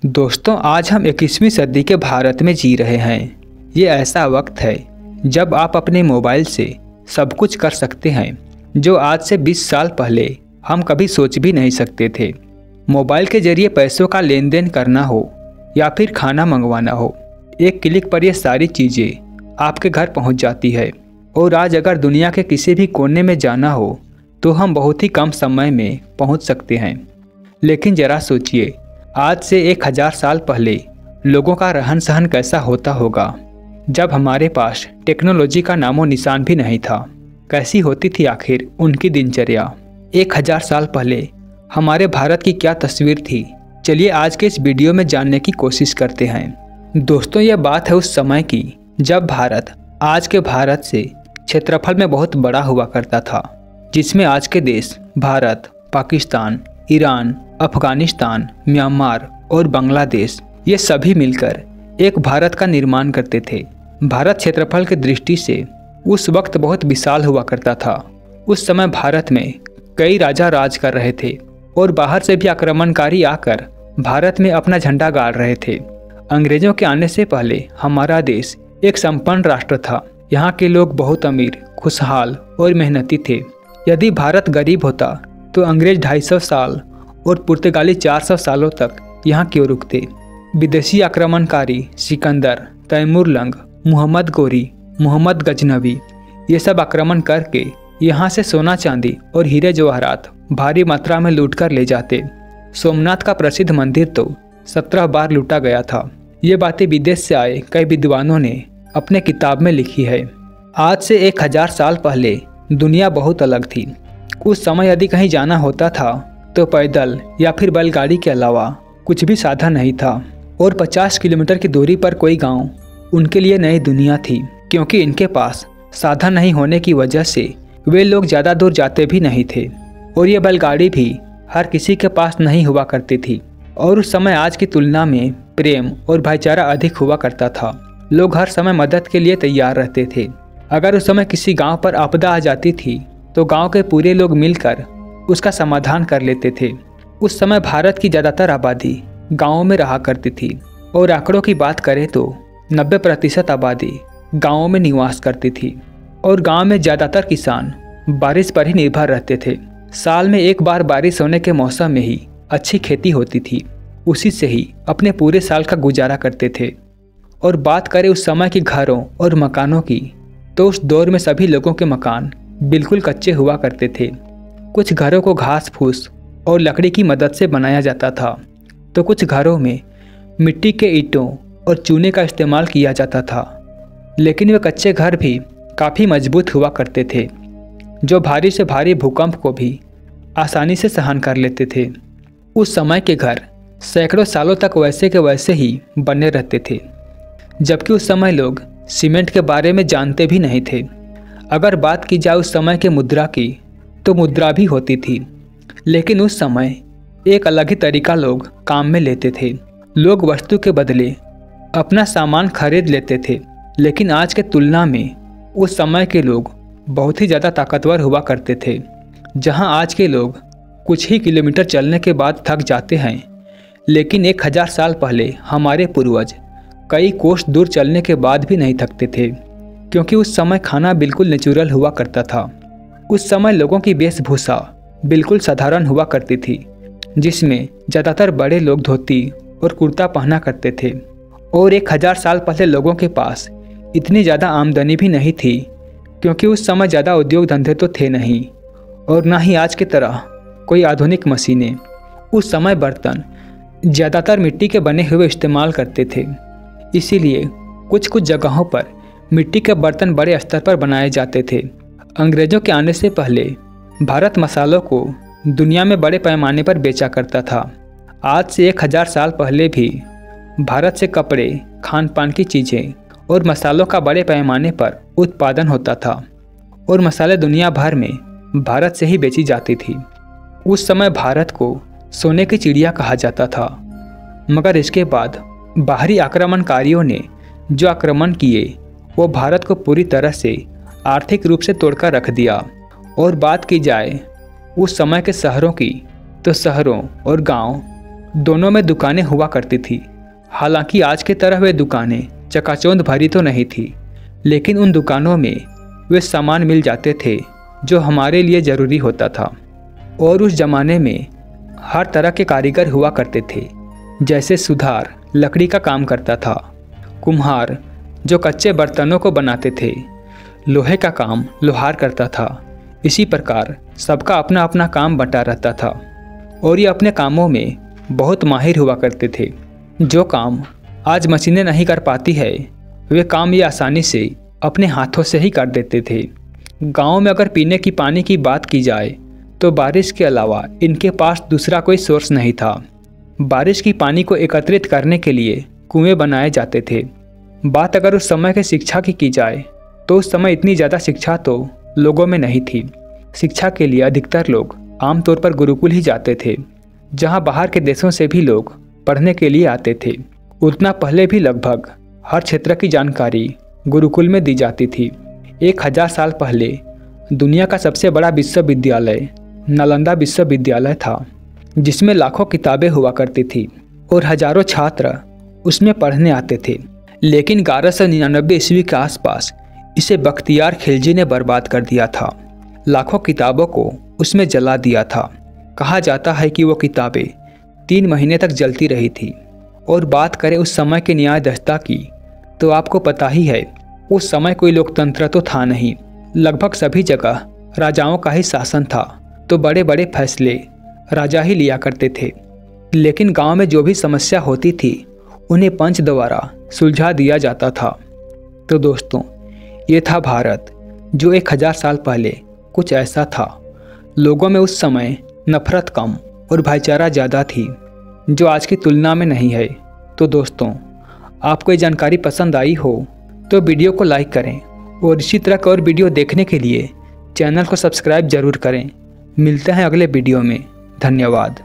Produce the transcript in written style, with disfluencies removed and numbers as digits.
दोस्तों, आज हम 21वीं सदी के भारत में जी रहे हैं। ये ऐसा वक्त है जब आप अपने मोबाइल से सब कुछ कर सकते हैं जो आज से 20 साल पहले हम कभी सोच भी नहीं सकते थे। मोबाइल के जरिए पैसों का लेन देन करना हो या फिर खाना मंगवाना हो, एक क्लिक पर ये सारी चीज़ें आपके घर पहुंच जाती है। और आज अगर दुनिया के किसी भी कोने में जाना हो तो हम बहुत ही कम समय में पहुंच सकते हैं। लेकिन ज़रा सोचिए, आज से 1000 साल पहले लोगों का रहन सहन कैसा होता होगा, जब हमारे पास टेक्नोलॉजी का नामो निशान भी नहीं था। कैसी होती थी आखिर उनकी दिनचर्या। 1000 साल पहले हमारे भारत की क्या तस्वीर थी, चलिए आज के इस वीडियो में जानने की कोशिश करते हैं। दोस्तों, यह बात है उस समय की जब भारत आज के भारत से क्षेत्रफल में बहुत बड़ा हुआ करता था, जिसमें आज के देश भारत, पाकिस्तान, ईरान, अफगानिस्तान, म्यांमार और बांग्लादेश ये सभी मिलकर एक भारत का निर्माण करते थे। भारत क्षेत्रफल की दृष्टि से उस वक्त बहुत विशाल हुआ करता था। उस समय भारत में कई राजा राज कर रहे थे और बाहर से भी आक्रमणकारी आकर भारत में अपना झंडा गाड़ रहे थे। अंग्रेजों के आने से पहले हमारा देश एक संपन्न राष्ट्र था। यहाँ के लोग बहुत अमीर, खुशहाल और मेहनती थे। यदि भारत गरीब होता तो अंग्रेज 250 साल और पुर्तगाली 400 सालों तक यहाँ क्यों रुकते। विदेशी आक्रमणकारी सिकंदर, तैमूरलंग, मोहम्मद गोरी, मोहम्मद गजनवी ये सब आक्रमण करके यहाँ से सोना चांदी और हीरे जवाहरात भारी मात्रा में लूट कर ले जाते। सोमनाथ का प्रसिद्ध मंदिर तो 17 बार लूटा गया था। ये बातें विदेश से आए कई विद्वानों ने अपने किताब में लिखी है। आज से 1000 साल पहले दुनिया बहुत अलग थी। उस समय यदि कहीं जाना होता था तो पैदल या फिर बैलगाड़ी के अलावा कुछ भी साधन नहीं था। और 50 किलोमीटर की दूरी पर कोई गांव उनके लिए नई दुनिया थी, क्योंकि इनके पास साधन नहीं होने की वजह से वे लोग ज़्यादा दूर जाते भी नहीं थे। और ये बैलगाड़ी भी हर किसी के पास नहीं हुआ करती थी। और उस समय आज की तुलना में प्रेम और भाईचारा अधिक हुआ करता था। लोग हर समय मदद के लिए तैयार रहते थे। अगर उस समय किसी गांव पर आपदा आ जाती थी तो गांव के पूरे लोग मिलकर उसका समाधान कर लेते थे। उस समय भारत की ज़्यादातर आबादी गांवों में रहा करती थी और आंकड़ों की बात करें तो 90% आबादी गांवों में निवास करती थी। और गांव में ज़्यादातर किसान बारिश पर ही निर्भर रहते थे। साल में एक बार बारिश होने के मौसम में ही अच्छी खेती होती थी, उसी से ही अपने पूरे साल का गुजारा करते थे। और बात करें उस समय के घरों और मकानों की, तो उस दौर में सभी लोगों के मकान बिल्कुल कच्चे हुआ करते थे। कुछ घरों को घास फूस और लकड़ी की मदद से बनाया जाता था, तो कुछ घरों में मिट्टी के ईंटों और चूने का इस्तेमाल किया जाता था। लेकिन वे कच्चे घर भी काफ़ी मजबूत हुआ करते थे, जो भारी से भारी भूकंप को भी आसानी से सहन कर लेते थे। उस समय के घर सैकड़ों सालों तक वैसे के वैसे ही बने रहते थे, जबकि उस समय लोग सीमेंट के बारे में जानते भी नहीं थे। अगर बात की जाए उस समय के मुद्रा की, तो मुद्रा भी होती थी, लेकिन उस समय एक अलग ही तरीका लोग काम में लेते थे। लोग वस्तु के बदले अपना सामान खरीद लेते थे। लेकिन आज के तुलना में उस समय के लोग बहुत ही ज़्यादा ताकतवर हुआ करते थे। जहां आज के लोग कुछ ही किलोमीटर चलने के बाद थक जाते हैं, लेकिन 1000 साल पहले हमारे पूर्वज कई कोस दूर चलने के बाद भी नहीं थकते थे, क्योंकि उस समय खाना बिल्कुल नेचुरल हुआ करता था। उस समय लोगों की वेशभूषा बिल्कुल साधारण हुआ करती थी, जिसमें ज़्यादातर बड़े लोग धोती और कुर्ता पहना करते थे। और 1000 साल पहले लोगों के पास इतनी ज़्यादा आमदनी भी नहीं थी, क्योंकि उस समय ज़्यादा उद्योग धंधे तो थे नहीं, और ना ही आज की तरह कोई आधुनिक मशीनें। उस समय बर्तन ज़्यादातर मिट्टी के बने हुए इस्तेमाल करते थे, इसीलिए कुछ कुछ जगहों पर मिट्टी के बर्तन बड़े स्तर पर बनाए जाते थे। अंग्रेज़ों के आने से पहले भारत मसालों को दुनिया में बड़े पैमाने पर बेचा करता था। आज से 1000 साल पहले भी भारत से कपड़े, खान पान की चीज़ें और मसालों का बड़े पैमाने पर उत्पादन होता था, और मसाले दुनिया भर में भारत से ही बेची जाती थी। उस समय भारत को सोने की चिड़िया कहा जाता था। मगर इसके बाद बाहरी आक्रमणकारियों ने जो आक्रमण किए वो भारत को पूरी तरह से आर्थिक रूप से तोड़कर रख दिया। और बात की जाए उस समय के शहरों की, तो शहरों और गांव दोनों में दुकानें हुआ करती थी। हालांकि आज की तरह वे दुकानें चकाचौंध भरी तो नहीं थी, लेकिन उन दुकानों में वे सामान मिल जाते थे जो हमारे लिए ज़रूरी होता था। और उस ज़माने में हर तरह के कारीगर हुआ करते थे, जैसे सुधार लकड़ी का काम करता था, कुम्हार जो कच्चे बर्तनों को बनाते थे, लोहे का काम लोहार करता था। इसी प्रकार सबका अपना अपना काम बंटा रहता था और ये अपने कामों में बहुत माहिर हुआ करते थे। जो काम आज मशीनें नहीं कर पाती है, वे काम ये आसानी से अपने हाथों से ही कर देते थे। गाँव में अगर पीने की पानी की बात की जाए तो बारिश के अलावा इनके पास दूसरा कोई सोर्स नहीं था। बारिश की पानी को एकत्रित करने के लिए कुएं बनाए जाते थे। बात अगर उस समय की शिक्षा की जाए तो उस समय इतनी ज़्यादा शिक्षा तो लोगों में नहीं थी। शिक्षा के लिए अधिकतर लोग आमतौर पर गुरुकुल ही जाते थे, जहां बाहर के देशों से भी लोग पढ़ने के लिए आते थे। उतना पहले भी लगभग हर क्षेत्र की जानकारी गुरुकुल में दी जाती थी। 1000 साल पहले दुनिया का सबसे बड़ा विश्वविद्यालय नालंदा विश्वविद्यालय था, जिसमें लाखों किताबें हुआ करती थी और हजारों छात्र उसमें पढ़ने आते थे। लेकिन 1199 ईस्वी के आसपास इसे बख्तियार खिलजी ने बर्बाद कर दिया था। लाखों किताबों को उसमें जला दिया था। कहा जाता है कि वो किताबें 3 महीने तक जलती रही थी। और बात करें उस समय के न्याय दस्ता की, तो आपको पता ही है उस समय कोई लोकतंत्र तो था नहीं। लगभग सभी जगह राजाओं का ही शासन था, तो बड़े बड़े फैसले राजा ही लिया करते थे। लेकिन गांव में जो भी समस्या होती थी उन्हें पंच द्वारा सुलझा दिया जाता था। तो दोस्तों, ये था भारत, जो 1000 साल पहले कुछ ऐसा था। लोगों में उस समय नफरत कम और भाईचारा ज़्यादा थी, जो आज की तुलना में नहीं है। तो दोस्तों, आपको ये जानकारी पसंद आई हो तो वीडियो को लाइक करें और इसी तरह के और वीडियो देखने के लिए चैनल को सब्सक्राइब जरूर करें। मिलते हैं अगले वीडियो में। धन्यवाद।